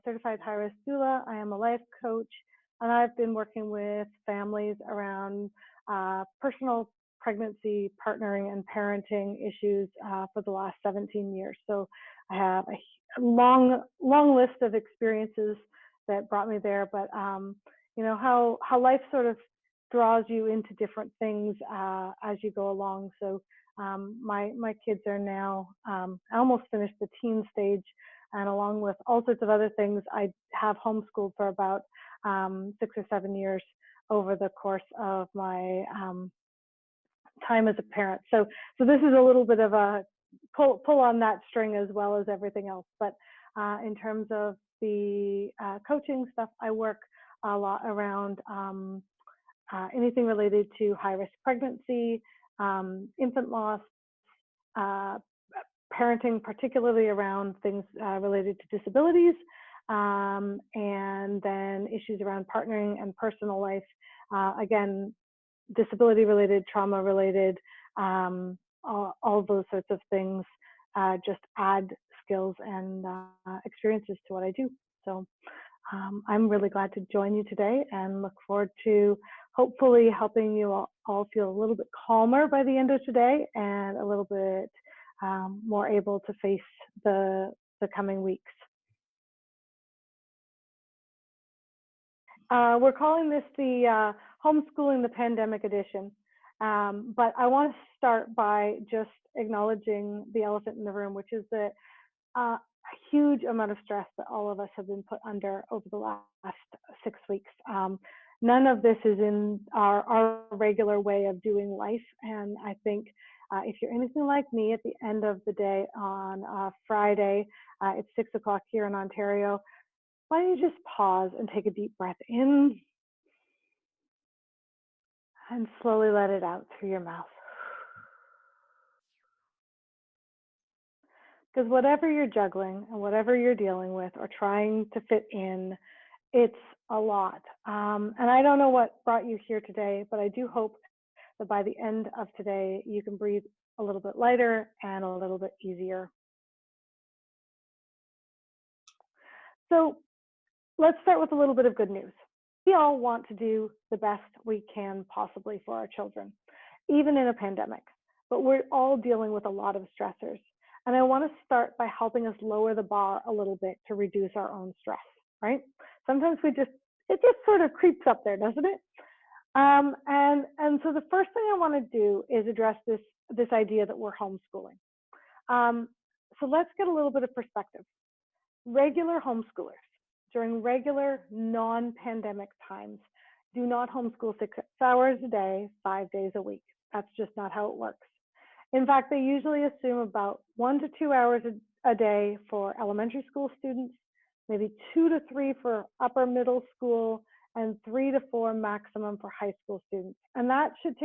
certified high-risk doula. I am a life coach, and I've been working with families around personal pregnancy, partnering, and parenting issues for the last 17 years. So I have a long list of experiences that brought me there, but you know how life sort of draws you into different things as you go along. So my kids are now, I almost finished the teen stage, and along with all sorts of other things, I have homeschooled for about 6 or 7 years over the course of my time as a parent. So this is a little bit of a pull on that string as well as everything else. But in terms of the coaching stuff, I work a lot around anything related to high-risk pregnancy, infant loss, parenting, particularly around things related to disabilities, and then issues around partnering and personal life. Again, disability related, trauma related, all those sorts of things just add skills and experiences to what I do. So I'm really glad to join you today and look forward to hopefully helping you all feel a little bit calmer by the end of today and a little bit more able to face the coming weeks. We're calling this the Homeschooling the Pandemic Edition, but I want to start by just acknowledging the elephant in the room, which is that a huge amount of stress that all of us have been put under over the last 6 weeks. None of this is in our regular way of doing life, and I think if you're anything like me, at the end of the day on Friday, it's 6 o'clock here in Ontario, why don't you just pause and take a deep breath in and slowly let it out through your mouth. Because whatever you're juggling and whatever you're dealing with or trying to fit in, it's a lot. And I don't know what brought you here today, but I do hope that by the end of today, you can breathe a little bit lighter and a little bit easier. So let's start with a little bit of good news. We all want to do the best we can possibly for our children, even in a pandemic, but we're all dealing with a lot of stressors. And I want to start by helping us lower the bar a little bit to reduce our own stress, right? Sometimes it just sort of creeps up there, doesn't it? And so the first thing I want to do is address this idea that we're homeschooling. So let's get a little bit of perspective. Regular homeschoolers during regular non-pandemic times do not homeschool 6 hours a day, 5 days a week. That's just not how it works. In fact, they usually assume about 1 to 2 hours a day for elementary school students, maybe 2 to 3 for upper middle school, and 3 to 4 maximum for high school students. And that should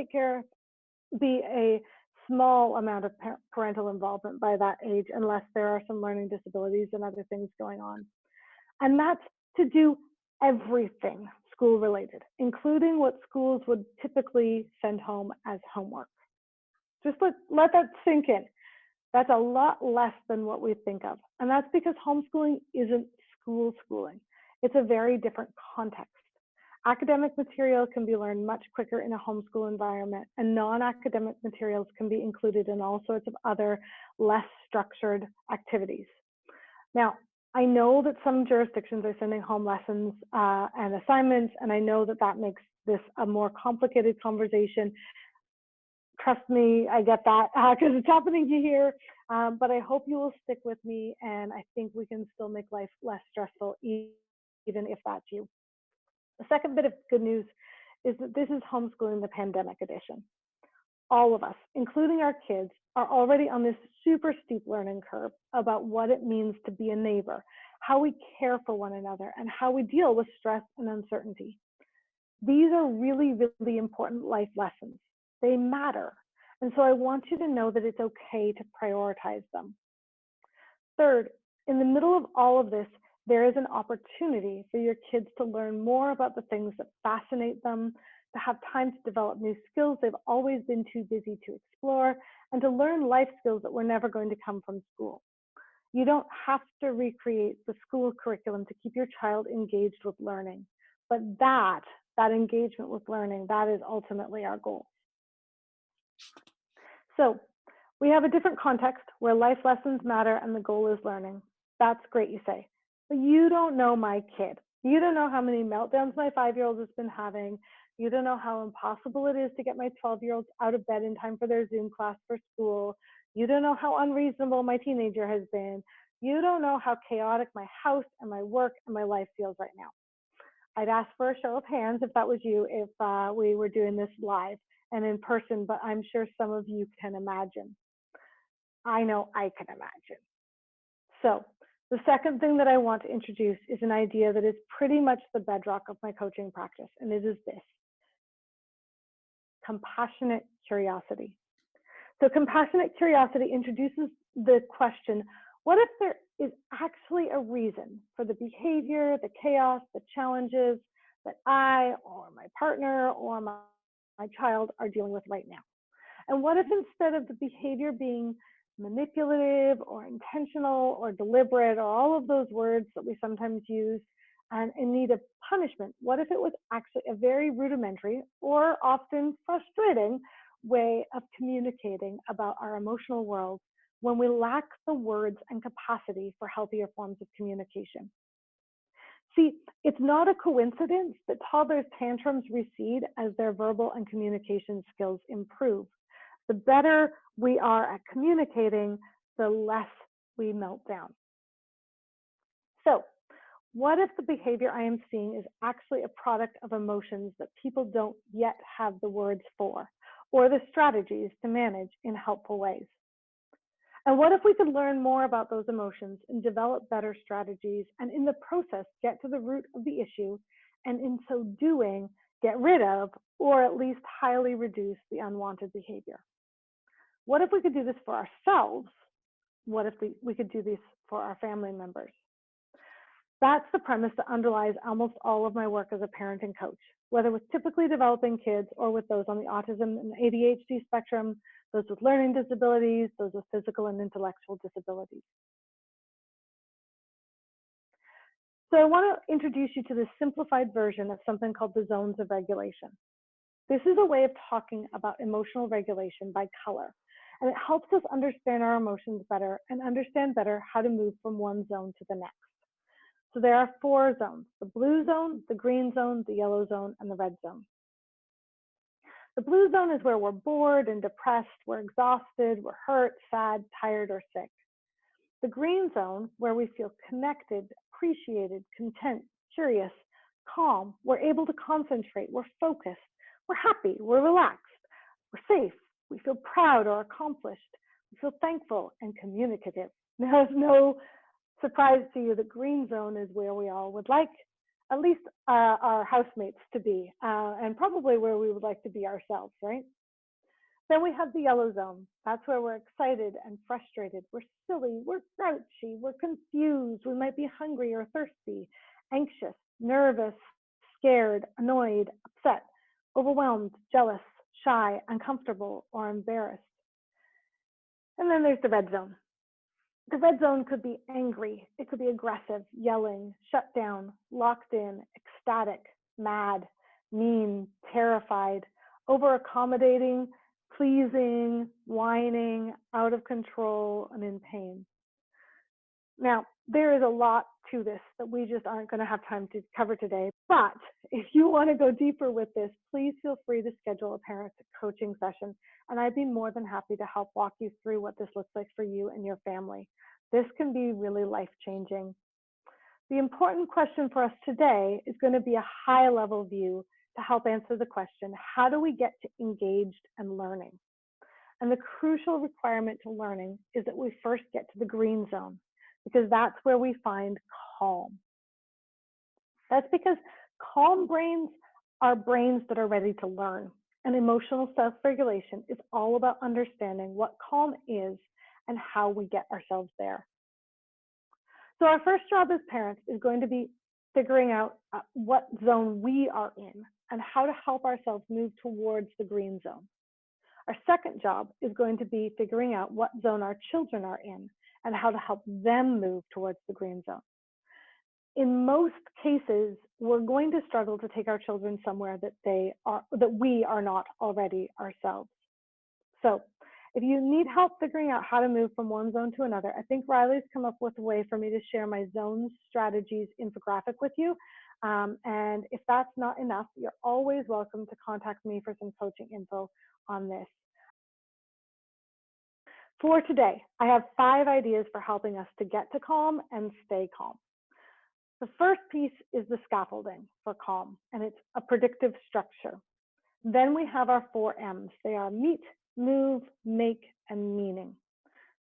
be a small amount of parental involvement by that age, unless there are some learning disabilities and other things going on. And that's to do everything school related, including what schools would typically send home as homework. Just let that sink in. That's a lot less than what we think of. And that's because homeschooling isn't school schooling. It's a very different context. Academic material can be learned much quicker in a homeschool environment, and non-academic materials can be included in all sorts of other less structured activities. Now, I know that some jurisdictions are sending home lessons and assignments, and I know that that makes this a more complicated conversation. Trust me, I get that because it's happening here, but I hope you will stick with me, and I think we can still make life less stressful, even if that's you. The second bit of good news is that this is homeschooling the pandemic edition. All of us, including our kids, are already on this super steep learning curve about what it means to be a neighbor, how we care for one another, and how we deal with stress and uncertainty. These are really, really important life lessons. They matter. And so I want you to know that it's okay to prioritize them. Third, in the middle of all of this, there is an opportunity for your kids to learn more about the things that fascinate them, to have time to develop new skills they've always been too busy to explore, and to learn life skills that were never going to come from school. You don't have to recreate the school curriculum to keep your child engaged with learning. But that engagement with learning, that is ultimately our goal. So we have a different context where life lessons matter and the goal is learning. That's great, you say. But you don't know my kid. You don't know how many meltdowns my 5-year-old has been having. You don't know how impossible it is to get my 12-year-olds out of bed in time for their Zoom class for school. You don't know how unreasonable my teenager has been. You don't know how chaotic my house and my work and my life feels right now. I'd ask for a show of hands if that was you, if we were doing this live and in person, but I'm sure some of you can imagine. I know I can imagine. So the second thing that I want to introduce is an idea that is pretty much the bedrock of my coaching practice, and it is this: compassionate curiosity. So compassionate curiosity introduces the question, what if there is actually a reason for the behavior, the chaos, the challenges that I or my partner or my child are dealing with right now? And what if instead of the behavior being manipulative or intentional or deliberate or all of those words that we sometimes use and in need of punishment, what if it was actually a very rudimentary or often frustrating way of communicating about our emotional world when we lack the words and capacity for healthier forms of communication? See, it's not a coincidence that toddlers' tantrums recede as their verbal and communication skills improve. The better we are at communicating, the less we melt down. So, what if the behavior I am seeing is actually a product of emotions that people don't yet have the words for, or the strategies to manage in helpful ways? And what if we could learn more about those emotions and develop better strategies, and in the process, get to the root of the issue, and in so doing, get rid of, or at least highly reduce the unwanted behavior? What if we could do this for ourselves? What if we could do this for our family members? That's the premise that underlies almost all of my work as a parent and coach, whether with typically developing kids or with those on the autism and ADHD spectrum, those with learning disabilities, those with physical and intellectual disabilities. So I want to introduce you to this simplified version of something called the zones of regulation. This is a way of talking about emotional regulation by color, and it helps us understand our emotions better and understand better how to move from one zone to the next. So there are 4 zones: the blue zone, the green zone, the yellow zone, and the red zone. The blue zone is where we're bored and depressed, we're exhausted, we're hurt, sad, tired, or sick. The green zone, where we feel connected, appreciated, content, curious, calm, we're able to concentrate, we're focused, we're happy, we're relaxed, we're safe, we feel proud or accomplished, we feel thankful and communicative. There's no surprise to you that green zone is where we all would like at least our housemates to be, and probably where we would like to be ourselves, right? Then we have the yellow zone. That's where we're excited and frustrated. We're silly, we're grouchy, we're confused. We might be hungry or thirsty, anxious, nervous, scared, annoyed, upset, overwhelmed, jealous, shy, uncomfortable, or embarrassed. And then there's the red zone. The red zone could be angry, it could be aggressive, yelling, shut down, locked in, ecstatic, mad, mean, terrified, over accommodating, pleasing, whining, out of control, and in pain. Now, there is a lot to this that we just aren't going to have time to cover today. But if you want to go deeper with this, please feel free to schedule a parent coaching session, and I'd be more than happy to help walk you through what this looks like for you and your family. This can be really life-changing. The important question for us today is going to be a high-level view to help answer the question, how do we get to engaged and learning? And the crucial requirement to learning is that we first get to the green zone, because that's where we find calm. That's because calm brains are brains that are ready to learn. And emotional self-regulation is all about understanding what calm is and how we get ourselves there. So our first job as parents is going to be figuring out what zone we are in and how to help ourselves move towards the green zone. Our second job is going to be figuring out what zone our children are in and how to help them move towards the green zone. In most cases, we're going to struggle to take our children somewhere that we are not already ourselves. So if you need help figuring out how to move from one zone to another, I think Riley's come up with a way for me to share my zone strategies infographic with you. And if that's not enough, you're always welcome to contact me for some coaching info on this. For today, I have 5 ideas for helping us to get to calm and stay calm. The first piece is the scaffolding for calm, and it's a predictive structure. Then we have our 4 M's. They are meet, move, make, and meaning.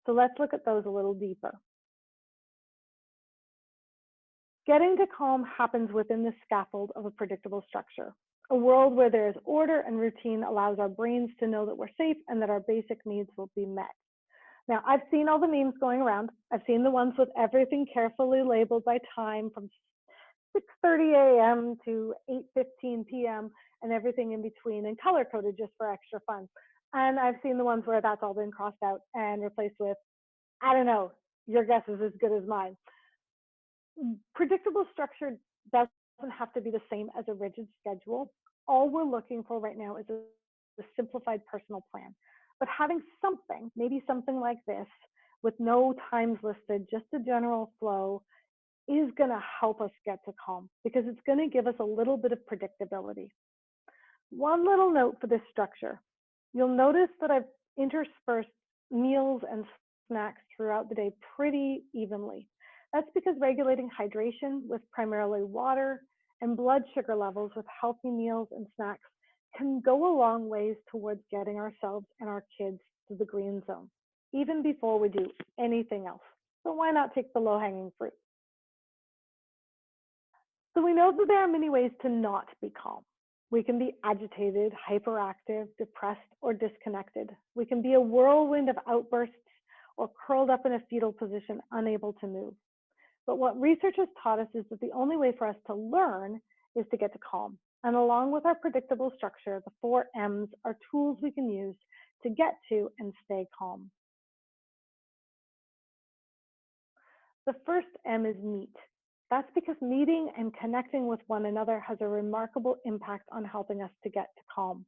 So let's look at those a little deeper. Getting to calm happens within the scaffold of a predictable structure. A world where there is order and routine allows our brains to know that we're safe and that our basic needs will be met. Now, I've seen all the memes going around. I've seen the ones with everything carefully labeled by time from 6:30 a.m. to 8:15 p.m. and everything in between, and color-coded just for extra fun. And I've seen the ones where that's all been crossed out and replaced with, I don't know, your guess is as good as mine. Predictable structure doesn't have to be the same as a rigid schedule. All we're looking for right now is a simplified personal plan. But having something, maybe something like this, with no times listed, just a general flow, is going to help us get to calm because it's going to give us a little bit of predictability. One little note for this structure. You'll notice that I've interspersed meals and snacks throughout the day pretty evenly. That's because regulating hydration with primarily water and blood sugar levels with healthy meals and snacks can go a long ways towards getting ourselves and our kids to the green zone, even before we do anything else. So why not take the low-hanging fruit? So we know that there are many ways to not be calm. We can be agitated, hyperactive, depressed, or disconnected. We can be a whirlwind of outbursts or curled up in a fetal position, unable to move. But what research has taught us is that the only way for us to learn is to get to calm. And along with our predictable structure, the 4 M's are tools we can use to get to and stay calm. The first M is meet. That's because meeting and connecting with one another has a remarkable impact on helping us to get to calm.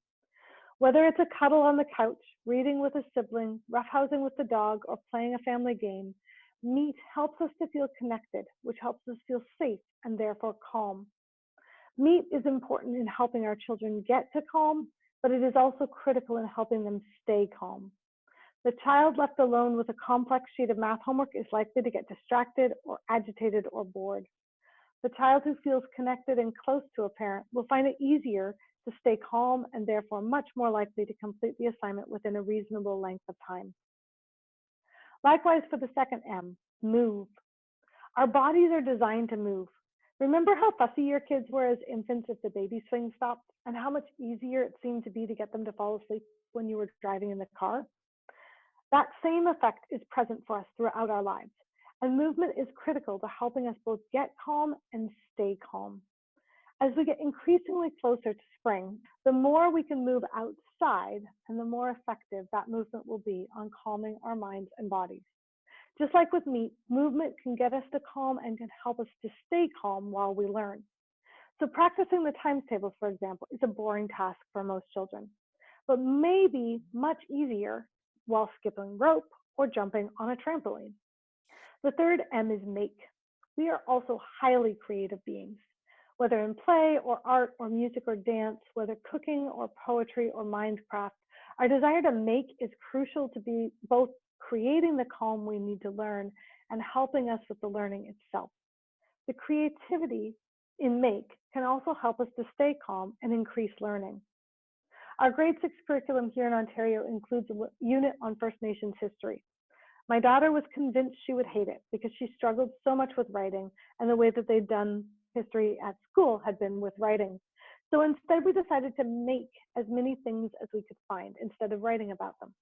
Whether it's a cuddle on the couch, reading with a sibling, roughhousing with the dog, or playing a family game, meet helps us to feel connected, which helps us feel safe and therefore calm. Meet is important in helping our children get to calm, but it is also critical in helping them stay calm. The child left alone with a complex sheet of math homework is likely to get distracted or agitated or bored. The child who feels connected and close to a parent will find it easier to stay calm and therefore much more likely to complete the assignment within a reasonable length of time. Likewise for the second M, move. Our bodies are designed to move. Remember how fussy your kids were as infants if the baby swing stopped, and how much easier it seemed to be to get them to fall asleep when you were driving in the car? That same effect is present for us throughout our lives, and movement is critical to helping us both get calm and stay calm. As we get increasingly closer to spring, the more we can move outside and the more effective that movement will be on calming our minds and bodies. Just like with meat, movement can get us to calm and can help us to stay calm while we learn. So practicing the times tables, for example, is a boring task for most children, but may be much easier while skipping rope or jumping on a trampoline. The third M is make. We are also highly creative beings. Whether in play or art or music or dance, whether cooking or poetry or Minecraft, our desire to make is crucial to be both creating the calm we need to learn and helping us with the learning itself. The creativity in make can also help us to stay calm and increase learning. Our grade 6 curriculum here in Ontario includes a unit on First Nations history. My daughter was convinced she would hate it because she struggled so much with writing, and the way that they'd done history at school had been with writing. So instead we decided to make as many things as we could find instead of writing about them.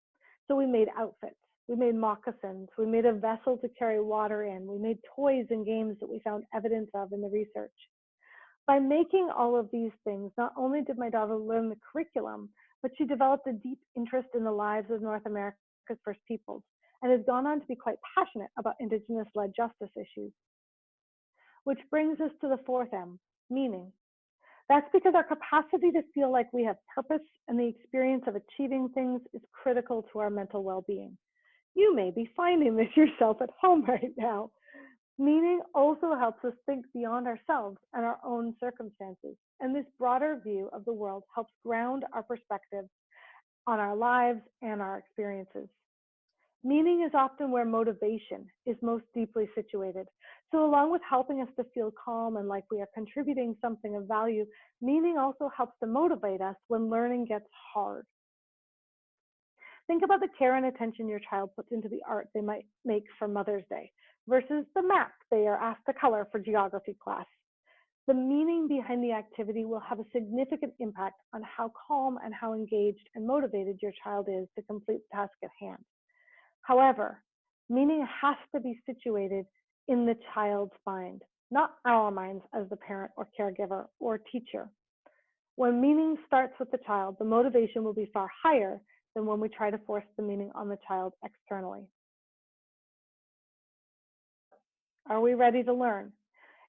So we made outfits, we made moccasins, we made a vessel to carry water in, we made toys and games that we found evidence of in the research. By making all of these things, not only did my daughter learn the curriculum, but she developed a deep interest in the lives of North America's First Peoples and has gone on to be quite passionate about Indigenous-led justice issues. Which brings us to the fourth M, meaning. That's because our capacity to feel like we have purpose and the experience of achieving things is critical to our mental well-being. You may be finding this yourself at home right now. Meaning also helps us think beyond ourselves and our own circumstances. And this broader view of the world helps ground our perspective on our lives and our experiences. Meaning is often where motivation is most deeply situated. So along with helping us to feel calm and like we are contributing something of value, meaning also helps to motivate us when learning gets hard. Think about the care and attention your child puts into the art they might make for Mother's Day versus the map they are asked to color for geography class. The meaning behind the activity will have a significant impact on how calm and how engaged and motivated your child is to complete the task at hand. However, meaning has to be situated in the child's mind, not our minds as the parent or caregiver or teacher. When meaning starts with the child, the motivation will be far higher than when we try to force the meaning on the child externally. Are we ready to learn?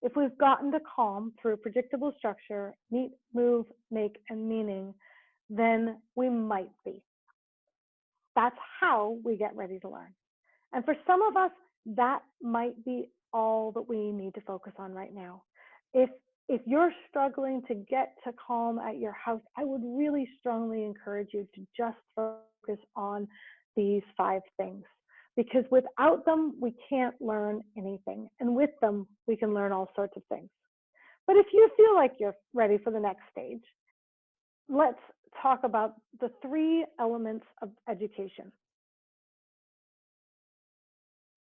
If we've gotten to calm through predictable structure, meet, move, make, and meaning, then we might be. That's how we get ready to learn. And for some of us, that might be all that we need to focus on right now. If you're struggling to get to calm at your house, I would really strongly encourage you to just focus on these 5 things. Because without them, we can't learn anything. And with them, we can learn all sorts of things. But if you feel like you're ready for the next stage, let's talk about the 3 elements of education.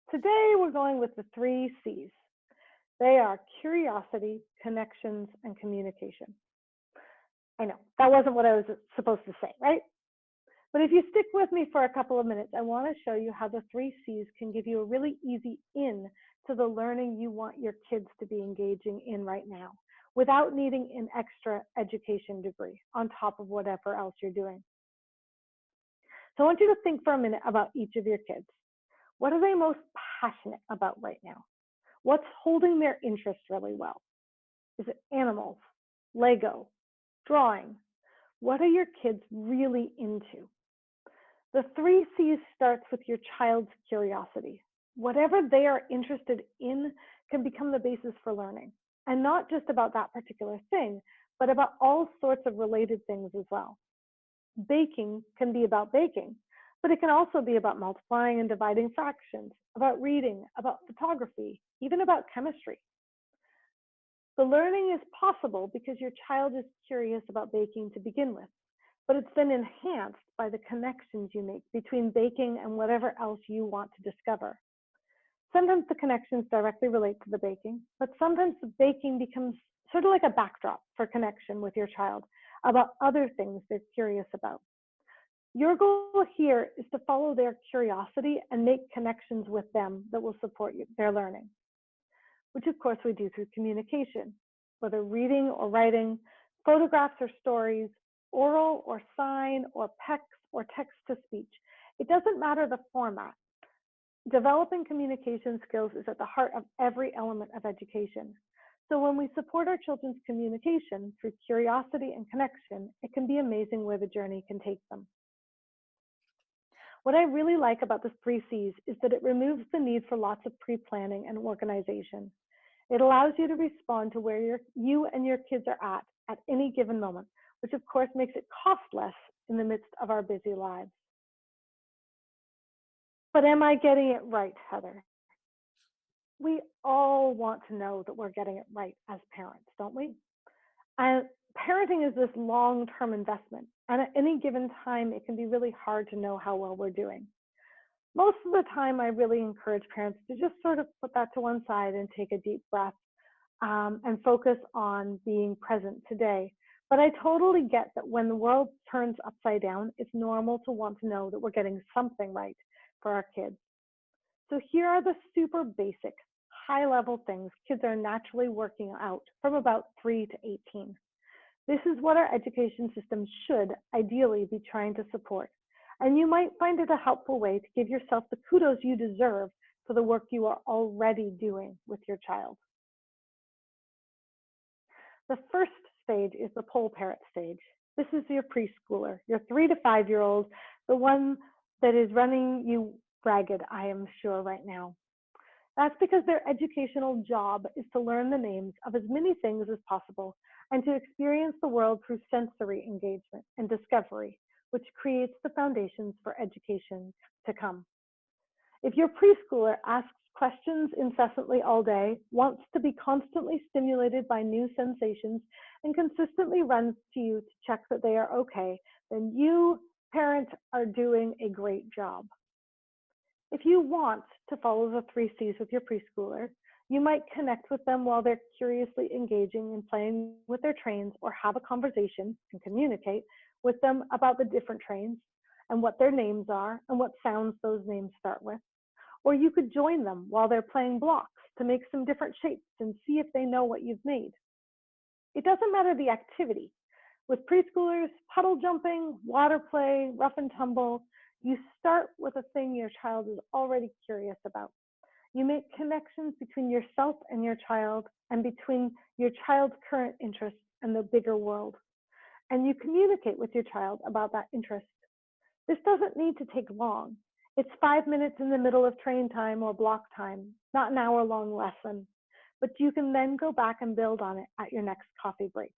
Today, we're going with the 3 C's. They are curiosity, connections, and communication. I know, that wasn't what I was supposed to say, right? But if you stick with me for a couple of minutes, I want to show you how the 3 C's can give you a really easy in to the learning you want your kids to be engaging in right now, without needing an extra education degree on top of whatever else you're doing. So I want you to think for a minute about each of your kids. What are they most passionate about right now? What's holding their interest really well? Is it animals, Lego, drawing? What are your kids really into? The 3 C's starts with your child's curiosity. Whatever they are interested in can become the basis for learning. And not just about that particular thing, but about all sorts of related things as well. Baking can be about baking, but it can also be about multiplying and dividing fractions, about reading, about photography, even about chemistry. The learning is possible because your child is curious about baking to begin with, but it's then enhanced by the connections you make between baking and whatever else you want to discover. Sometimes the connections directly relate to the baking, but sometimes the baking becomes sort of like a backdrop for connection with your child about other things they're curious about. Your goal here is to follow their curiosity and make connections with them that will support their learning, which of course we do through communication, whether reading or writing, photographs or stories, oral or sign or text to speech. It doesn't matter the format. Developing communication skills is at the heart of every element of education. So when we support our children's communication through curiosity and connection, it can be amazing where the journey can take them. What I really like about the 3 C's is that it removes the need for lots of pre-planning and organization. It allows you to respond to where you and your kids are at any given moment, which of course makes it cost less in the midst of our busy lives. But am I getting it right, Heather? We all want to know that we're getting it right as parents, don't we? And parenting is this long-term investment. And at any given time, it can be really hard to know how well we're doing. Most of the time, I really encourage parents to just sort of put that to one side and take a deep breath and focus on being present today. But I totally get that when the world turns upside down, it's normal to want to know that we're getting something right for our kids. So here are the super basic, high-level things kids are naturally working out from about 3 to 18. This is what our education system should ideally be trying to support. and you might find it a helpful way to give yourself the kudos you deserve for the work you are already doing with your child. The first stage is the pole parrot stage. This is your preschooler, your 3 to 5-year-old, the one that is running you ragged, I am sure, right now. That's because their educational job is to learn the names of as many things as possible and to experience the world through sensory engagement and discovery, which creates the foundations for education to come. If your preschooler asks questions incessantly all day, wants to be constantly stimulated by new sensations, and consistently runs to you to check that they are okay, then you, parent, are doing a great job. If you want to follow the 3 C's with your preschooler, you might connect with them while they're curiously engaging and playing with their trains, or have a conversation and communicate with them about the different trains and what their names are and what sounds those names start with. Or you could join them while they're playing blocks to make some different shapes and see if they know what you've made. It doesn't matter the activity. With preschoolers, puddle jumping, water play, rough and tumble, you start with a thing your child is already curious about. You make connections between yourself and your child, and between your child's current interests and the bigger world. And you communicate with your child about that interest. This doesn't need to take long. It's 5 minutes in the middle of train time or block time, not an hour-long lesson. But you can then go back and build on it at your next coffee break.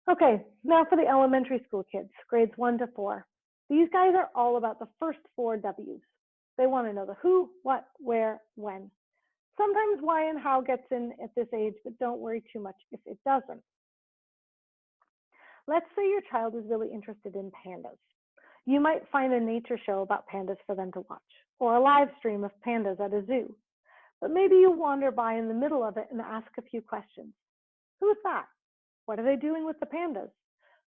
Okay, now for the elementary school kids, grades 1 to 4. These guys are all about the first 4 W's. They want to know the who, what, where, when. Sometimes why and how gets in at this age, but don't worry too much if it doesn't. Let's say your child is really interested in pandas. You might find a nature show about pandas for them to watch, or a live stream of pandas at a zoo. But maybe you wander by in the middle of it and ask a few questions. Who is that? What are they doing with the pandas?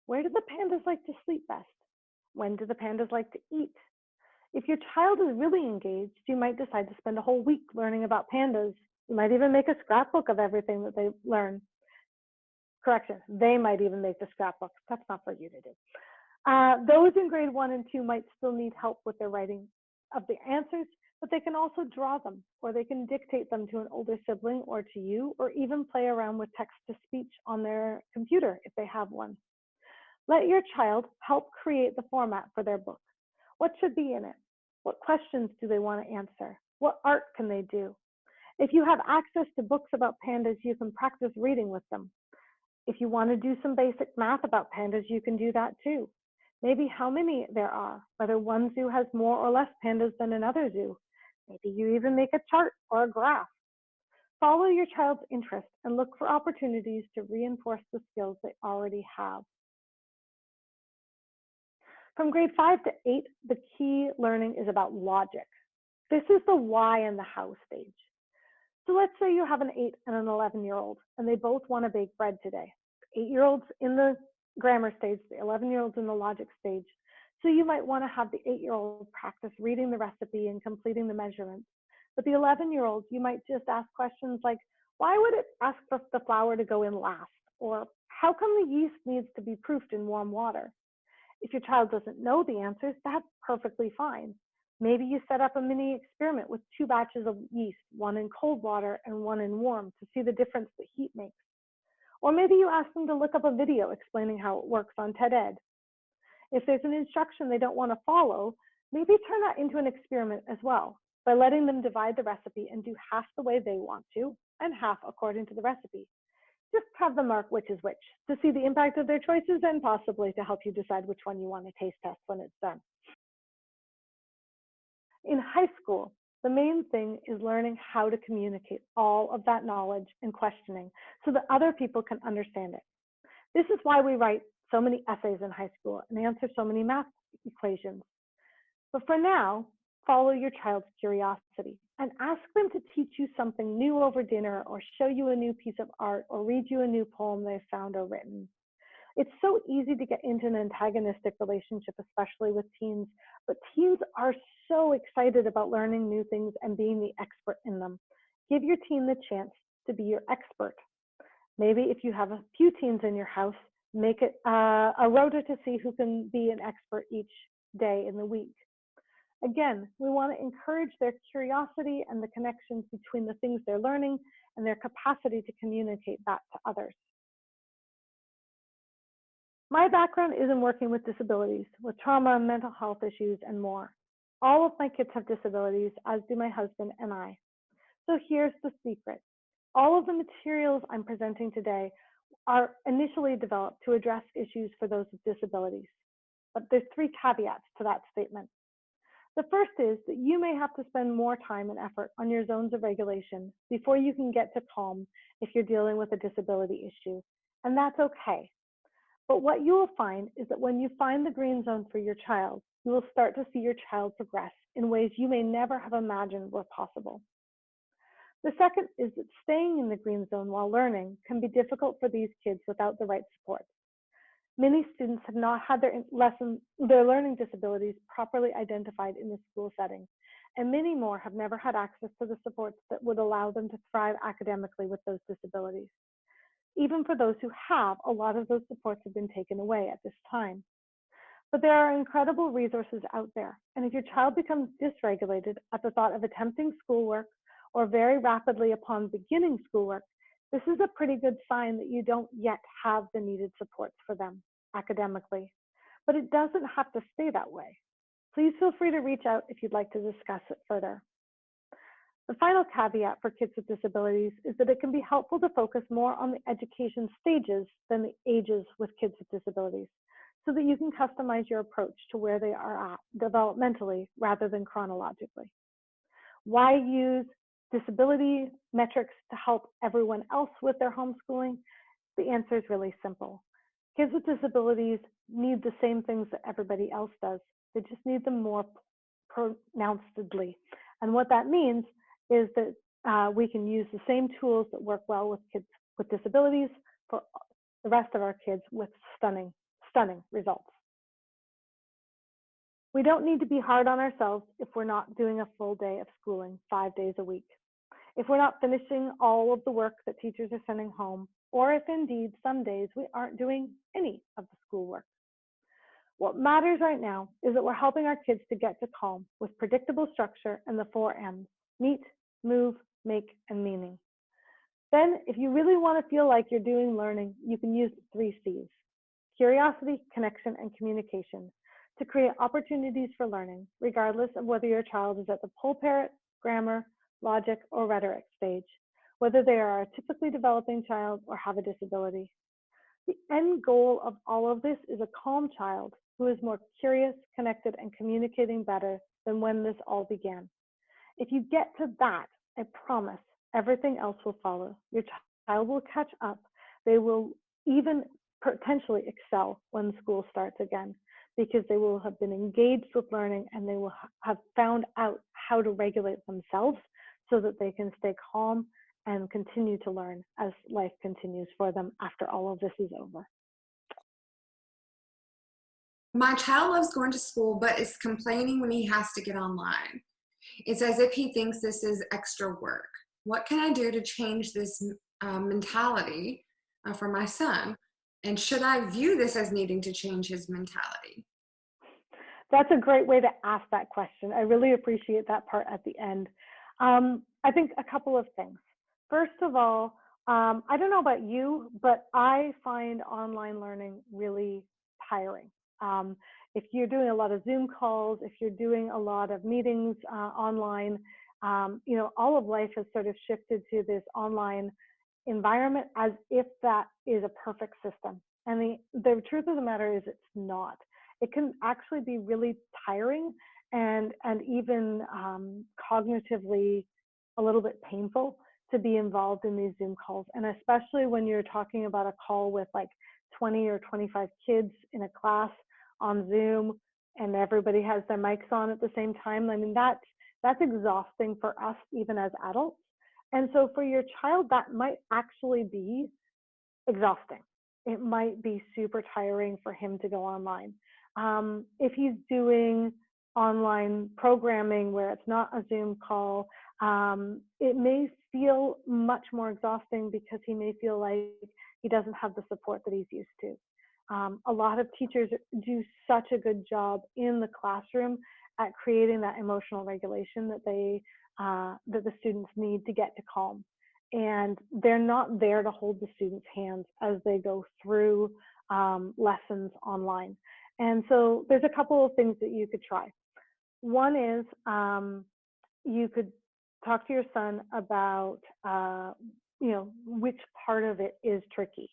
Where do the pandas like to sleep best? When do the pandas like to eat? If your child is really engaged, you might decide to spend a whole week learning about pandas. You might even make a scrapbook of everything that they learn. Correction, they might even make the scrapbook. That's not for you to do. Those in grade 1 and 2 might still need help with their writing of the answers, but they can also draw them, or they can dictate them to an older sibling or to you, or even play around with text-to-speech on their computer if they have one. Let your child help create the format for their book. What should be in it? What questions do they want to answer? What art can they do? If you have access to books about pandas, you can practice reading with them. If you want to do some basic math about pandas, you can do that too. Maybe how many there are, whether one zoo has more or less pandas than another zoo. Maybe you even make a chart or a graph. Follow your child's interest and look for opportunities to reinforce the skills they already have. From grade 5 to 8, the key learning is about logic. This is the why and the how stage. So let's say you have an 8 and an 11-year-old, and they both want to bake bread today. 8-year-old's in the grammar stage, the 11-year-old's in the logic stage. So you might want to have the 8-year-old practice reading the recipe and completing the measurements. But the 11-year-old, you might just ask questions like, why would it ask for the flour to go in last? Or how come the yeast needs to be proofed in warm water? If your child doesn't know the answers, that's perfectly fine. Maybe you set up a mini experiment with 2 batches of yeast, one in cold water and one in warm, to see the difference that heat makes. Or maybe you ask them to look up a video explaining how it works on TED-Ed. If there's an instruction they don't want to follow, maybe turn that into an experiment as well, by letting them divide the recipe and do half the way they want to and half according to the recipe. Just have them mark which is which to see the impact of their choices, and possibly to help you decide which one you want to taste test when it's done. In high school, the main thing is learning how to communicate all of that knowledge and questioning so that other people can understand it. This is why we write so many essays in high school and answer so many math equations. But for now, follow your child's curiosity and ask them to teach you something new over dinner, or show you a new piece of art, or read you a new poem they've found or written. It's so easy to get into an antagonistic relationship, especially with teens, but teens are so excited about learning new things and being the expert in them. Give your teen the chance to be your expert. Maybe if you have a few teens in your house, Make it a rota to see who can be an expert each day in the week. Again, we want to encourage their curiosity and the connections between the things they're learning and their capacity to communicate that to others. My background is in working with disabilities, with trauma, mental health issues, and more. All of my kids have disabilities, as do my husband and I. So here's the secret. All of the materials I'm presenting today are initially developed to address issues for those with disabilities. But there's 3 caveats to that statement. The first is that you may have to spend more time and effort on your zones of regulation before you can get to calm if you're dealing with a disability issue, and that's okay. But what you will find is that when you find the green zone for your child, you will start to see your child progress in ways you may never have imagined were possible. The second is that staying in the green zone while learning can be difficult for these kids without the right support. Many students have not had their learning disabilities properly identified in the school setting, and many more have never had access to the supports that would allow them to thrive academically with those disabilities. Even for those who have, a lot of those supports have been taken away at this time. But there are incredible resources out there, and if your child becomes dysregulated at the thought of attempting schoolwork or very rapidly upon beginning schoolwork, this is a pretty good sign that you don't yet have the needed supports for them academically. But it doesn't have to stay that way. Please feel free to reach out if you'd like to discuss it further. The final caveat for kids with disabilities is that it can be helpful to focus more on the education stages than the ages with kids with disabilities, so that you can customize your approach to where they are at developmentally rather than chronologically. Why use disability metrics to help everyone else with their homeschooling? The answer is really simple. Kids with disabilities need the same things that everybody else does. They just need them more pronouncedly. And what that means is that we can use the same tools that work well with kids with disabilities for the rest of our kids with stunning results. We don't need to be hard on ourselves if we're not doing a full day of schooling 5 days a week, if we're not finishing all of the work that teachers are sending home, or if indeed some days we aren't doing any of the schoolwork. What matters right now is that we're helping our kids to get to calm with predictable structure and the 4 M's: meet, move, make, and meaning. Then, if you really want to feel like you're doing learning, you can use the 3 C's: curiosity, connection, and communication to create opportunities for learning, regardless of whether your child is at the pull parrot, grammar, logic, or rhetoric stage, whether they are a typically developing child or have a disability. The end goal of all of this is a calm child who is more curious, connected, and communicating better than when this all began. If you get to that, I promise everything else will follow. Your child will catch up. They will even potentially excel when school starts again, because they will have been engaged with learning and they will have found out how to regulate themselves so that they can stay calm and continue to learn as life continues for them after all of this is over. My child loves going to school, but is complaining when he has to get online. It's as if he thinks this is extra work. What can I do to change this mentality for my son? And should I view this as needing to change his mentality? That's a great way to ask that question. I really appreciate that part at the end. I think a couple of things. First of all, I don't know about you, but I find online learning really tiring. If you're doing a lot of Zoom calls, if you're doing a lot of meetings online, all of life has sort of shifted to this online environment as if that is a perfect system. And the truth of the matter is it's not. It can actually be really tiring and even cognitively a little bit painful to be involved in these Zoom calls. And especially when you're talking about a call with like 20 or 25 kids in a class on Zoom and everybody has their mics on at the same time. I mean, that's exhausting for us even as adults. And so for your child, that might actually be exhausting. It might be super tiring for him to go online. If he's doing online programming where it's not a Zoom call, it may feel much more exhausting because he may feel like he doesn't have the support that he's used to. A lot of teachers do such a good job in the classroom at creating that emotional regulation that the students need to get to calm. And they're not there to hold the students' hands as they go through lessons online. And so there's a couple of things that you could try. One is you could talk to your son about, which part of it is tricky.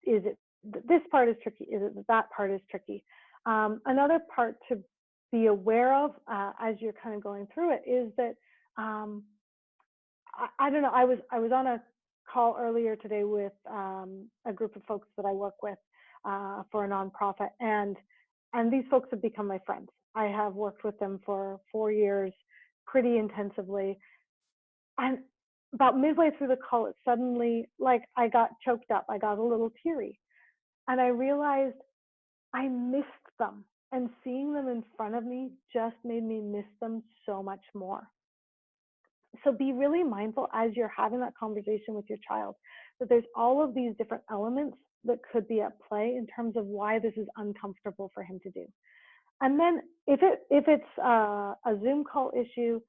Is it this part is tricky? Is it that part is tricky? Another part to be aware of as you're kind of going through it is that I don't know. I was on a call earlier today with a group of folks that I work with for a nonprofit, and these folks have become my friends. I have worked with them for 4 years, pretty intensively, and about midway through the call, it suddenly, like, I got choked up. I got a little teary, and I realized I missed them, and seeing them in front of me just made me miss them so much more. So be really mindful as you're having that conversation with your child that there's all of these different elements that could be at play in terms of why this is uncomfortable for him to do. And then if it's a Zoom call issue,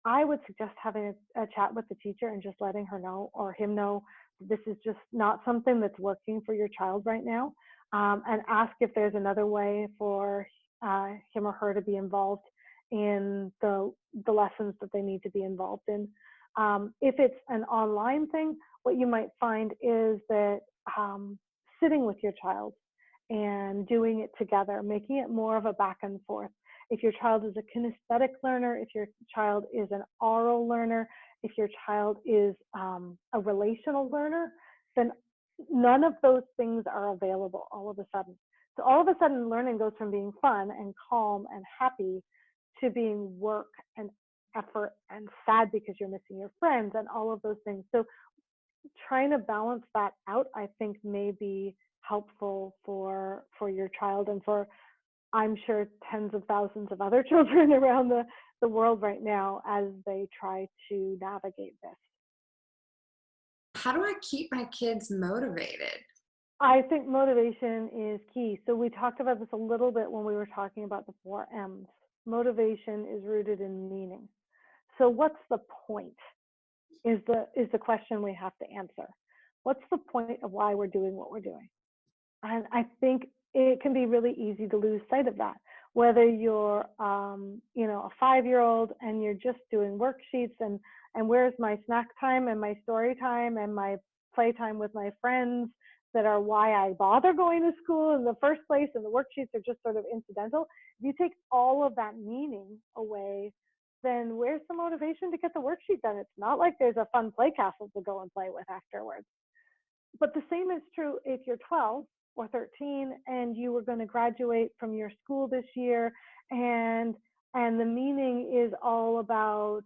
I would suggest having a chat with the teacher and just letting her know or him know this is just not something that's working for your child right now, and ask if there's another way for him or her to be involved in the lessons that they need to be involved in. If it's an online thing, what you might find is that sitting with your child and doing it together, making it more of a back and forth. If your child is a kinesthetic learner, if your child is an oral learner, if your child is a relational learner, then none of those things are available all of a sudden. So all of a sudden, learning goes from being fun and calm and happy to being work and effort and sad because you're missing your friends and all of those things. So trying to balance that out, I think, may be helpful for your child and for, I'm sure, tens of thousands of other children around the world right now as they try to navigate this. How do I keep my kids motivated? I think motivation is key. So we talked about this a little bit when we were talking about the 4 M's. Motivation is rooted in meaning. So what's the point is the question we have to answer. What's the point of why we're doing what we're doing? And I think it can be really easy to lose sight of that. Whether you're, a 5-year-old and you're just doing worksheets and where's my snack time and my story time and my playtime with my friends that are why I bother going to school in the first place, and the worksheets are just sort of incidental. If you take all of that meaning away, then where's the motivation to get the worksheet done? It's not like there's a fun play castle to go and play with afterwards. But the same is true if you're 12 or 13 and you were going to graduate from your school this year, and the meaning is all about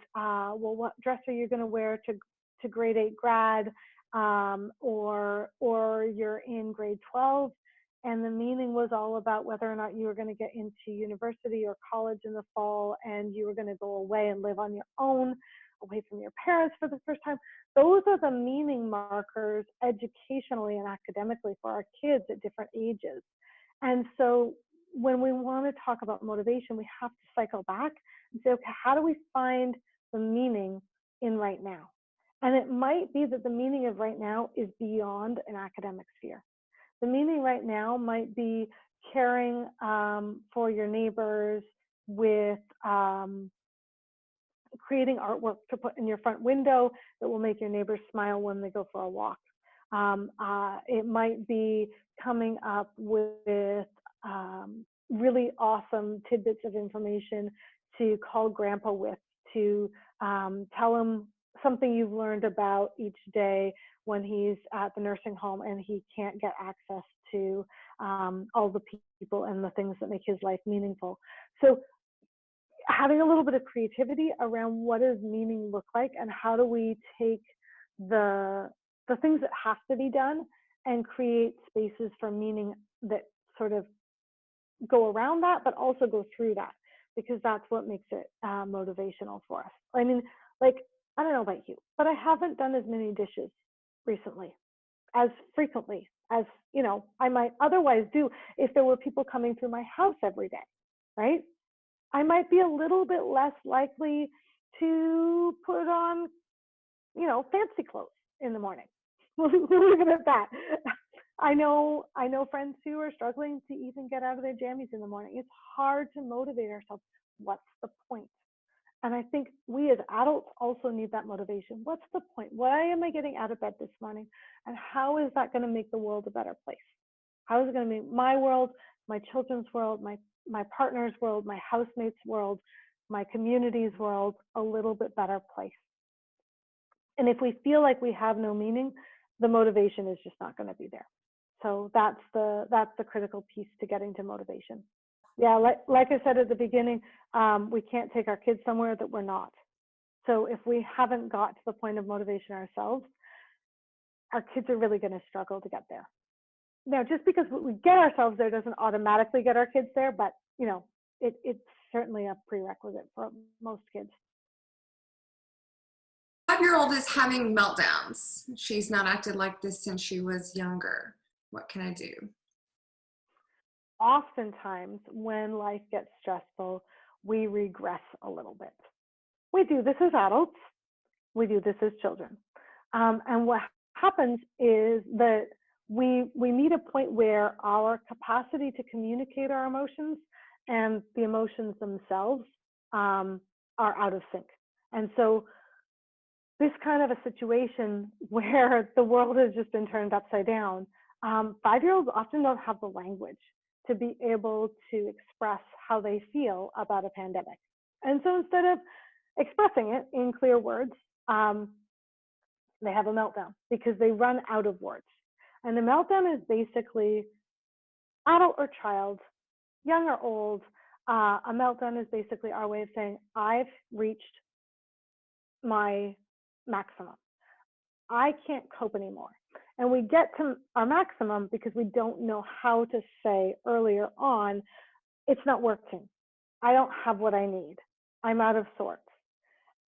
what dress are you going to wear to grade 8 grad, or you're in grade 12 and the meaning was all about whether or not you were going to get into university or college in the fall, and you were going to go away and live on your own away from your parents for the first time. Those are the meaning markers educationally and academically for our kids at different ages. And so when we want to talk about motivation, we have to cycle back and say, okay, how do we find the meaning in right now? And it might be that the meaning of right now is beyond an academic sphere. The meaning right now might be caring for your neighbors with creating artwork to put in your front window that will make your neighbors smile when they go for a walk. It might be coming up with really awesome tidbits of information to call grandpa with, to tell him something you've learned about each day when he's at the nursing home and he can't get access to all the people and the things that make his life meaningful. So having a little bit of creativity around what does meaning look like, and how do we take the things that have to be done and create spaces for meaning that sort of go around that, but also go through that, because that's what makes it motivational for us. I mean, like, I don't know about you, but I haven't done as many dishes recently. as frequently as, I might otherwise do if there were people coming through my house every day, right? I might be a little bit less likely to put on, fancy clothes in the morning. We'll leave it at that. I know friends who are struggling to even get out of their jammies in the morning. It's hard to motivate ourselves. What's the point? And I think we as adults also need that motivation. What's the point? Why am I getting out of bed this morning? And how is that going to make the world a better place? How is it going to make my world, my children's world, my partner's world, my housemates' world, my community's world a little bit better place? And if we feel like we have no meaning, the motivation is just not going to be there. So that's the critical piece to getting to motivation. Yeah, like I said at the beginning, we can't take our kids somewhere that we're not. So if we haven't got to the point of motivation ourselves, our kids are really going to struggle to get there. Now, just because we get ourselves there doesn't automatically get our kids there, but it's certainly a prerequisite for most kids. 5-year-old is having meltdowns. She's not acted like this since she was younger. What can I do? Oftentimes, when life gets stressful, we regress a little bit. We do this as adults, we do this as children. And what happens is that we meet a point where our capacity to communicate our emotions and the emotions themselves are out of sync. And so this kind of a situation where the world has just been turned upside down, 5-year-olds often don't have the language to be able to express how they feel about a pandemic. And so instead of expressing it in clear words, they have a meltdown because they run out of words. And the meltdown is basically adult or child, young or old. A meltdown is basically our way of saying, I've reached my maximum. I can't cope anymore. And we get to our maximum because we don't know how to say earlier on, it's not working. I don't have what I need. I'm out of sorts.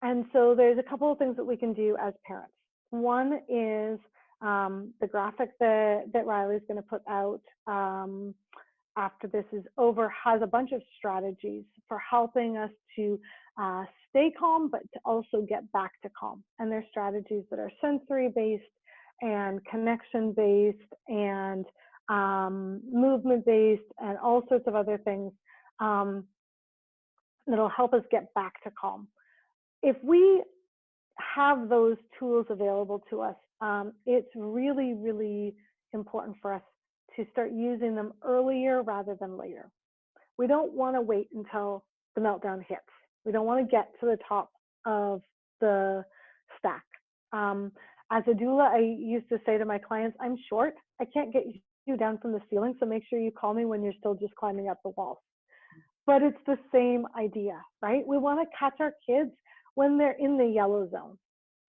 And so there's a couple of things that we can do as parents. One is the graphic that Riley's going to put out after this is over has a bunch of strategies for helping us to stay calm, but to also get back to calm. And there's strategies that are sensory based and connection based and movement based and all sorts of other things that'll help us get back to calm. If we have those tools available to us, it's really, really important for us to start using them earlier rather than later. We don't want to wait until the meltdown hits. We don't want to get to the top of the stack. As a doula, I used to say to my clients, I'm short. I can't get you down from the ceiling, so make sure you call me when you're still just climbing up the walls. But it's the same idea, right? We want to catch our kids when they're in the yellow zone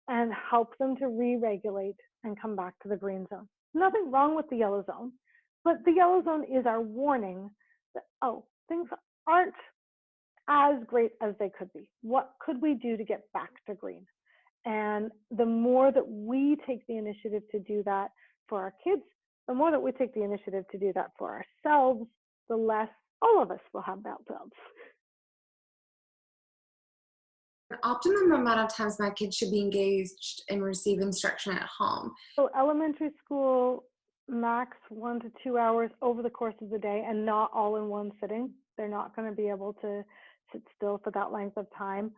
and help them to re-regulate and come back to the green zone. Nothing wrong with the yellow zone, but the yellow zone is our warning that, oh, things aren't as great as they could be. What could we do to get back to green? And the more that we take the initiative to do that for our kids, the more that we take the initiative to do that for ourselves, the less all of us will have meltdowns. An optimum amount of times my kids should be engaged and receive instruction at home. So elementary school, max 1 to 2 hours over the course of the day and not all in one sitting. They're not going to be able to sit still for that length of time.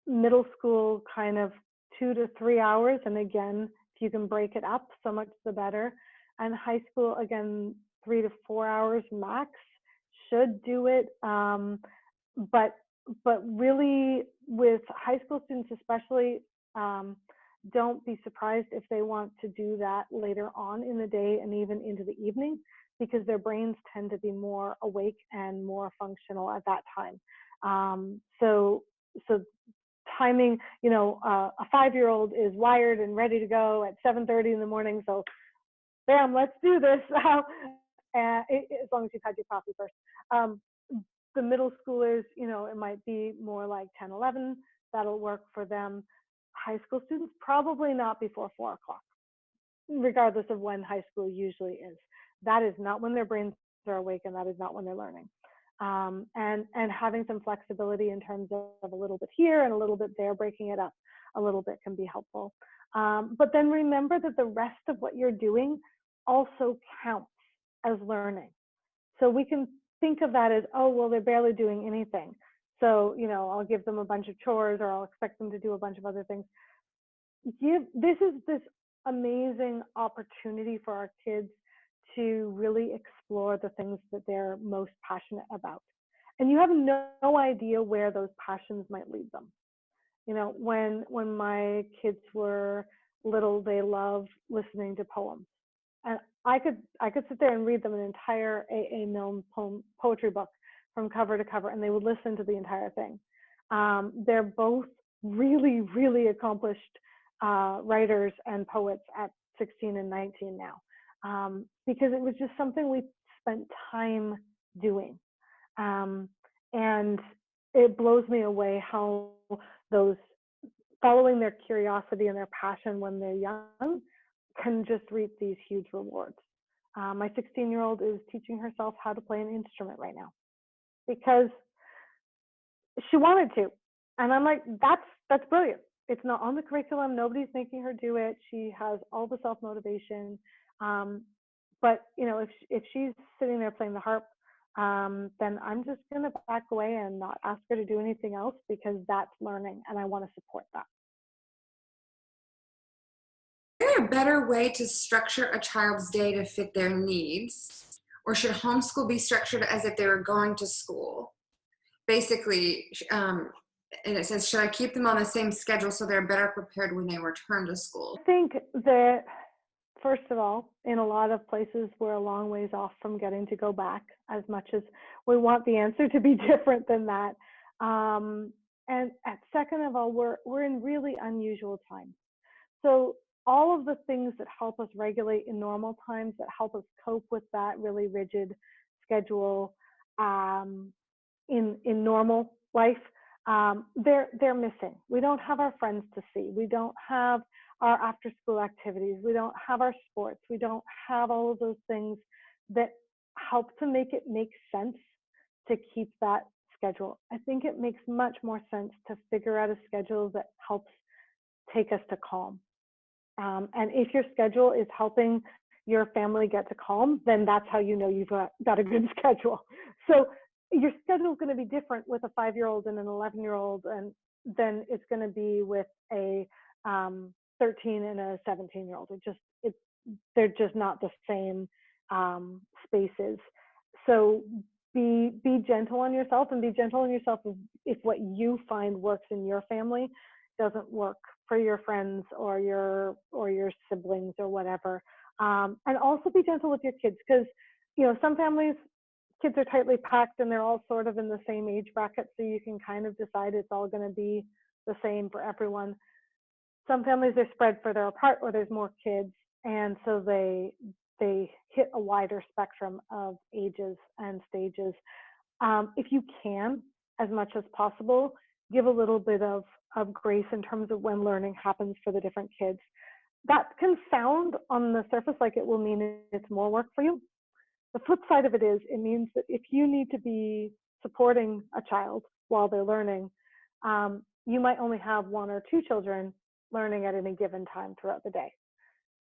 Middle school, kind of 2 to 3 hours. And again, if you can break it up, so much the better. And high school, again, 3 to 4 hours max should do it. But really with high school students especially, don't be surprised if they want to do that later on in the day and even into the evening, because their brains tend to be more awake and more functional at that time. So timing, a 5-year-old is wired and ready to go at 7:30 in the morning. So bam, let's do this. As long as you've had your coffee first. The middle schoolers, it might be more like 10, 11. That'll work for them. High school students, probably not before 4 o'clock. regardless of when high school usually is. That is not when their brains are awake, and that is not when they're learning. And having some flexibility in terms of a little bit here and a little bit there, breaking it up a little bit can be helpful. But then remember that the rest of what you're doing also counts as learning. So we can think of that as, oh, well, they're barely doing anything. So, I'll give them a bunch of chores, or I'll expect them to do a bunch of other things. This is this amazing opportunity for our kids to really explore the things that they're most passionate about. And you have no idea where those passions might lead them. When my kids were little, they loved listening to poems, and I could sit there and read them an entire A. Milne poetry book from cover to cover, and they would listen to the entire thing. They're both really, really accomplished writers and poets at 16 and 19 now, because it was just something we spent time doing. Um, and it blows me away how those following their curiosity and their passion when they're young can just reap these huge rewards. My 16-year-old is teaching herself how to play an instrument right now because she wanted to. And I'm like, that's brilliant. It's not on the curriculum. Nobody's making her do it. She has all the self-motivation. But if she's sitting there playing the harp, then I'm just going to back away and not ask her to do anything else, because that's learning, and I want to support that. Is there a better way to structure a child's day to fit their needs? Or should homeschool be structured as if they were going to school? Basically, and it says, should I keep them on the same schedule so they're better prepared when they return to school? I think that, first of all, in a lot of places, we're a long ways off from getting to go back, as much as we want the answer to be different than that. And at second of all, we're in really unusual times. So all of the things that help us regulate in normal times, that help us cope with that really rigid schedule in normal life, they're missing. We don't have our friends to see. We don't have our after school activities. We don't have our sports. We don't have all of those things that help to make it make sense to keep that schedule. I think it makes much more sense to figure out a schedule that helps take us to calm. And if your schedule is helping your family get to calm, then that's how you know you've got a good schedule. So your schedule is going to be different with a 5-year-old and an 11-year-old, and then it's going to be with a 13 and a 17-year-old. They're just not the same spaces. So be gentle on yourself, and be gentle on yourself if what you find works in your family doesn't work for your friends or your siblings or whatever. And also be gentle with your kids, because some families, kids are tightly packed and they're all sort of in the same age bracket, so you can kind of decide it's all going to be the same for everyone. Some families are spread further apart, or there's more kids, and so they hit a wider spectrum of ages and stages. If you can, as much as possible, give a little bit of grace in terms of when learning happens for the different kids. That can sound on the surface like it will mean it's more work for you. The flip side of it is, it means that if you need to be supporting a child while they're learning, you might only have 1 or 2 children learning at any given time throughout the day.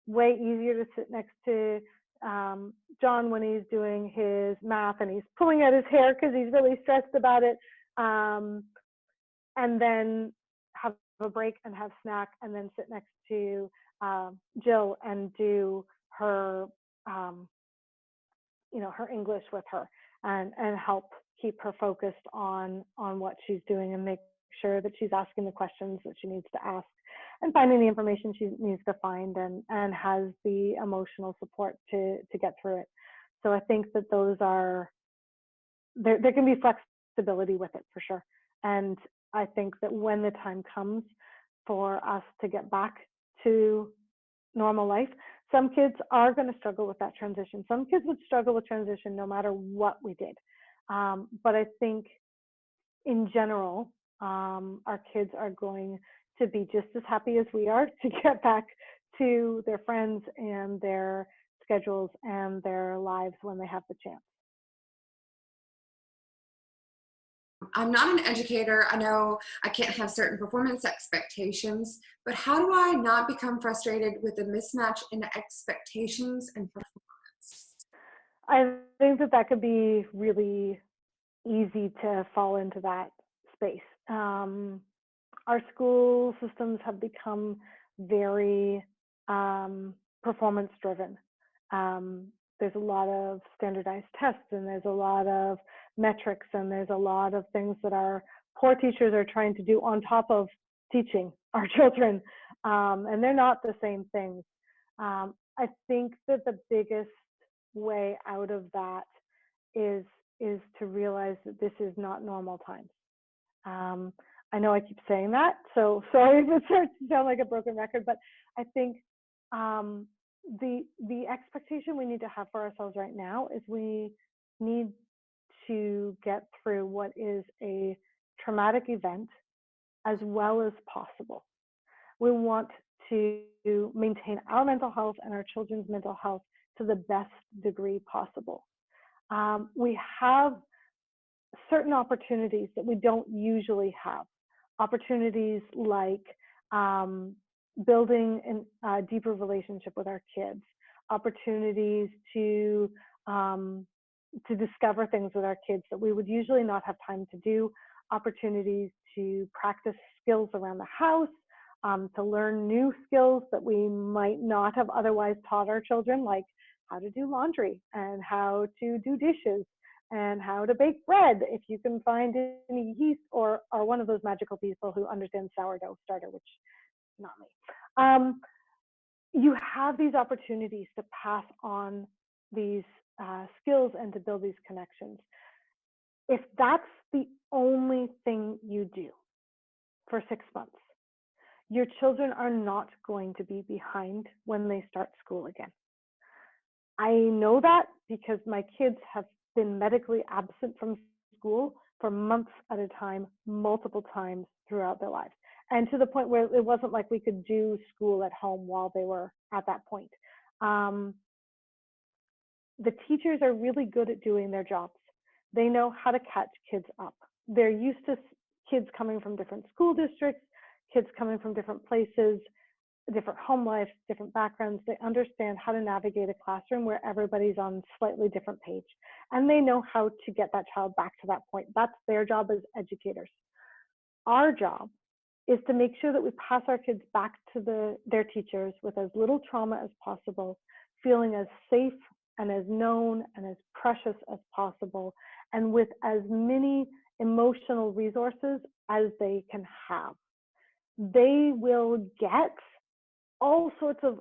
Way easier to sit next to John when he's doing his math and he's pulling out his hair because he's really stressed about it, and then have a break and have snack, and then sit next to Jill and do her her English with her, and help keep her focused on what she's doing, and make sure that she's asking the questions that she needs to ask, and finding the information she needs to find, and has the emotional support to get through it. So I think that those are, there can be flexibility with it for sure. And I think that when the time comes for us to get back to normal life, some kids are going to struggle with that transition. Some kids would struggle with transition no matter what we did. But I think in general, our kids are going to be just as happy as we are to get back to their friends and their schedules and their lives when they have the chance. I'm not an educator. I know I can't have certain performance expectations, but how do I not become frustrated with the mismatch in expectations and performance? I think that that could be really easy to fall into that space. Our school systems have become very performance driven. Um, there's a lot of standardized tests, and there's a lot of metrics, and there's a lot of things that our poor teachers are trying to do on top of teaching our children, and they're not the same things. I think that the biggest way out of that is is to realize that this is not normal times. Um, I know I keep saying that, so sorry if it starts to sound like a broken record, but I think um, the expectation we need to have for ourselves right now is we need to get through what is a traumatic event as well as possible. We want to maintain our mental health and our children's mental health to the best degree possible. We have certain opportunities that we don't usually have. Opportunities like building a deeper relationship with our kids, opportunities um, to discover things with our kids that we would usually not have time to do, opportunities to practice skills around the house, to learn new skills that we might not have otherwise taught our children, like how to do laundry and how to do dishes and how to bake bread if you can find any yeast or are one of those magical people who understand sourdough starter, which is not me. You have these opportunities to pass on these skills and to build these connections. If that's the only thing you do for 6 months, your children are not going to be behind when they start school again. I know that because my kids have been medically absent from school for months at a time, multiple times throughout their lives. And to the point where it wasn't like we could do school at home while they were at that point. The teachers are really good at doing their jobs. They know how to catch kids up. They're used to kids coming from different school districts, kids coming from different places, different home life, different backgrounds. They understand how to navigate a classroom where everybody's on slightly different page. And they know how to get that child back to that point. That's their job as educators. Our job is to make sure that we pass our kids back to their teachers with as little trauma as possible, feeling as safe and as known and as precious as possible, and with as many emotional resources as they can have. They will get all sorts of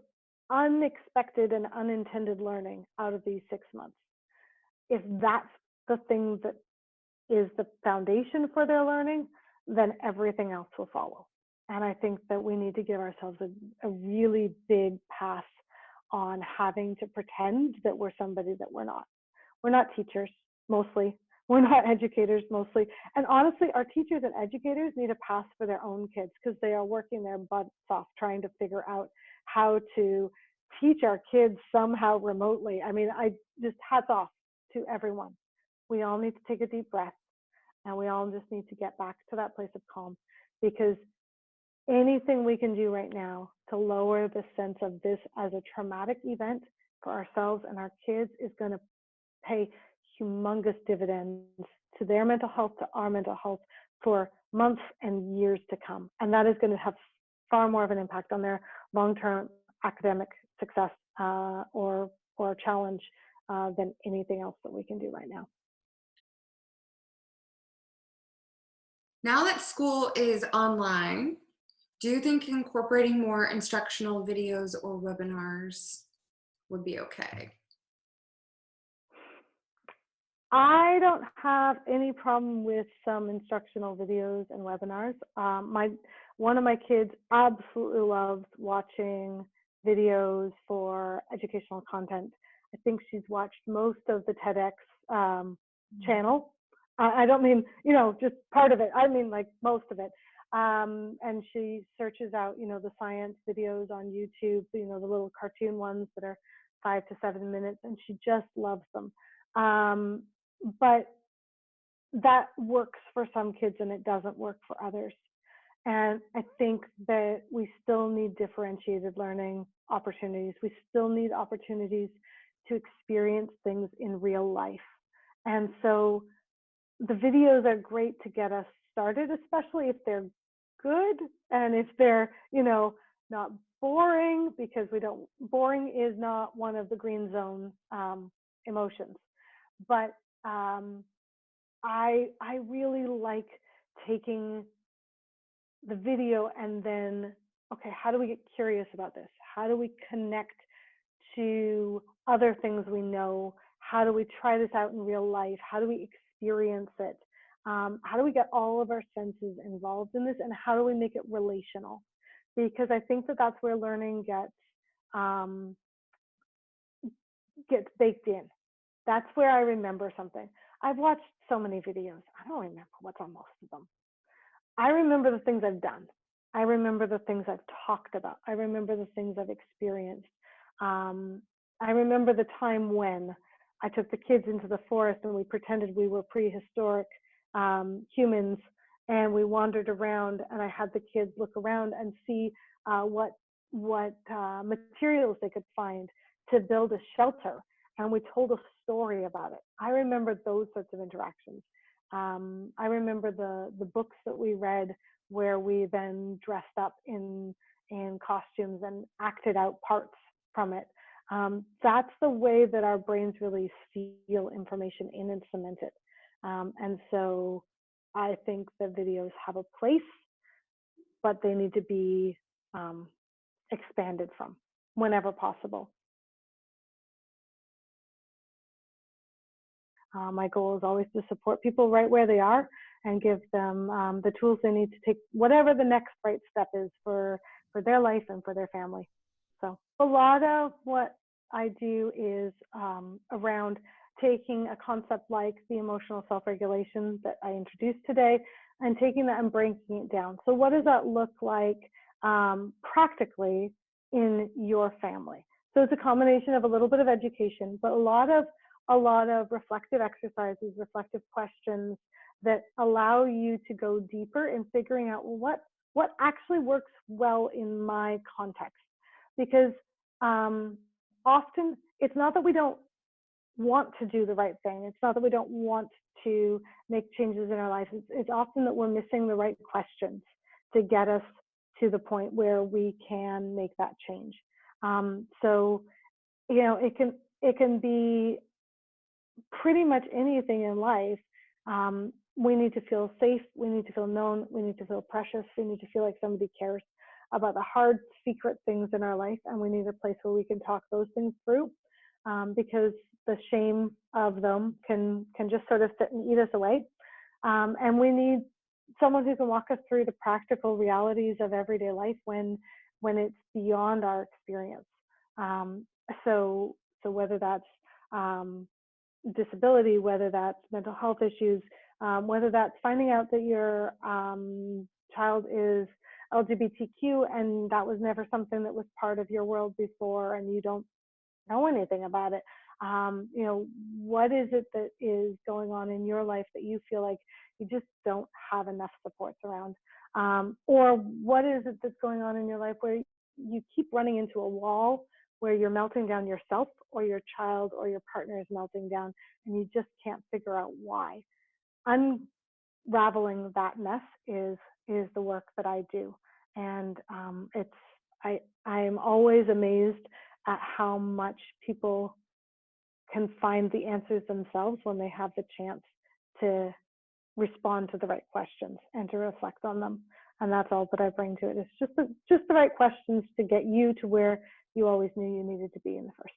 unexpected and unintended learning out of these 6 months. If that's the thing that is the foundation for their learning, then everything else will follow. And I think that we need to give ourselves a really big pass on having to pretend that we're somebody that we're not. We're not teachers, mostly. We're not educators, mostly. And honestly, our teachers and educators need a pass for their own kids because they are working their butts off trying to figure out how to teach our kids somehow remotely. I mean, I just hats off to everyone. We all need to take a deep breath and we all just need to get back to that place of calm, because anything we can do right now to lower the sense of this as a traumatic event for ourselves and our kids is going to pay humongous dividends to their mental health, to our mental health for months and years to come. And that is going to have far more of an impact on their long-term academic success or challenge than anything else that we can do right now. Now that school is online, do you think incorporating more instructional videos or webinars would be okay? I don't have any problem with some instructional videos and webinars. One of my kids absolutely loves watching videos for educational content. I think she's watched most of the TEDx channel. I don't mean, just part of it. I mean like most of it. And she searches out, the science videos on YouTube, the little cartoon ones that are 5 to 7 minutes, and she just loves them. But that works for some kids and it doesn't work for others. And I think that we still need differentiated learning opportunities. We still need opportunities to experience things in real life. And so the videos are great to get us started, especially if they're good and if they're, not boring, because boring is not one of the green zone emotions. But I really like taking the video and then, okay, how do we get curious about this? How do we connect to other things we know? How do we try this out in real life? How do we experience it? How do we get all of our senses involved in this? And how do we make it relational? Because I think that that's where learning gets baked in. That's where I remember something. I've watched so many videos. I don't remember what's on most of them. I remember the things I've done. I remember the things I've talked about. I remember the things I've experienced. I remember the time when I took the kids into the forest and we pretended we were prehistoric humans, and we wandered around, and I had the kids look around and see what materials they could find to build a shelter, and we told a story about it. I remember those sorts of interactions. I remember the books that we read where we then dressed up in costumes and acted out parts from it. That's the way that our brains really seal information in and cement it. And so I think that videos have a place, but they need to be expanded from whenever possible. My goal is always to support people right where they are and give them the tools they need to take whatever the next right step is for their life and for their family. So a lot of what I do is around taking a concept like the emotional self-regulation that I introduced today and taking that and breaking it down. So what does that look like practically in your family? So it's a combination of a little bit of education, but a lot of reflective exercises, reflective questions that allow you to go deeper in figuring out, well, what actually works well in my context. Because often it's not that we don't want to do the right thing. It's not that we don't want to make changes in our life. It's often that we're missing the right questions to get us to the point where we can make that change. So, it can be pretty much anything in life. We need to feel safe. We need to feel known. We need to feel precious. We need to feel like somebody cares about the hard, secret things in our life. And we need a place where we can talk those things through, because the shame of them can just sort of sit and eat us away. And we need someone who can walk us through the practical realities of everyday life when it's beyond our experience. So whether that's disability, whether that's mental health issues, whether that's finding out that your child is LGBTQ and that was never something that was part of your world before and you don't know anything about it. What is it that is going on in your life that you feel like you just don't have enough supports around? Or what is it that's going on in your life where you keep running into a wall where you're melting down yourself or your child or your partner is melting down and you just can't figure out why? Unraveling that mess is the work that I do. And I am always amazed at how much people can find the answers themselves when they have the chance to respond to the right questions and to reflect on them. And that's all that I bring to it. It's just the right questions to get you to where you always knew you needed to be in the first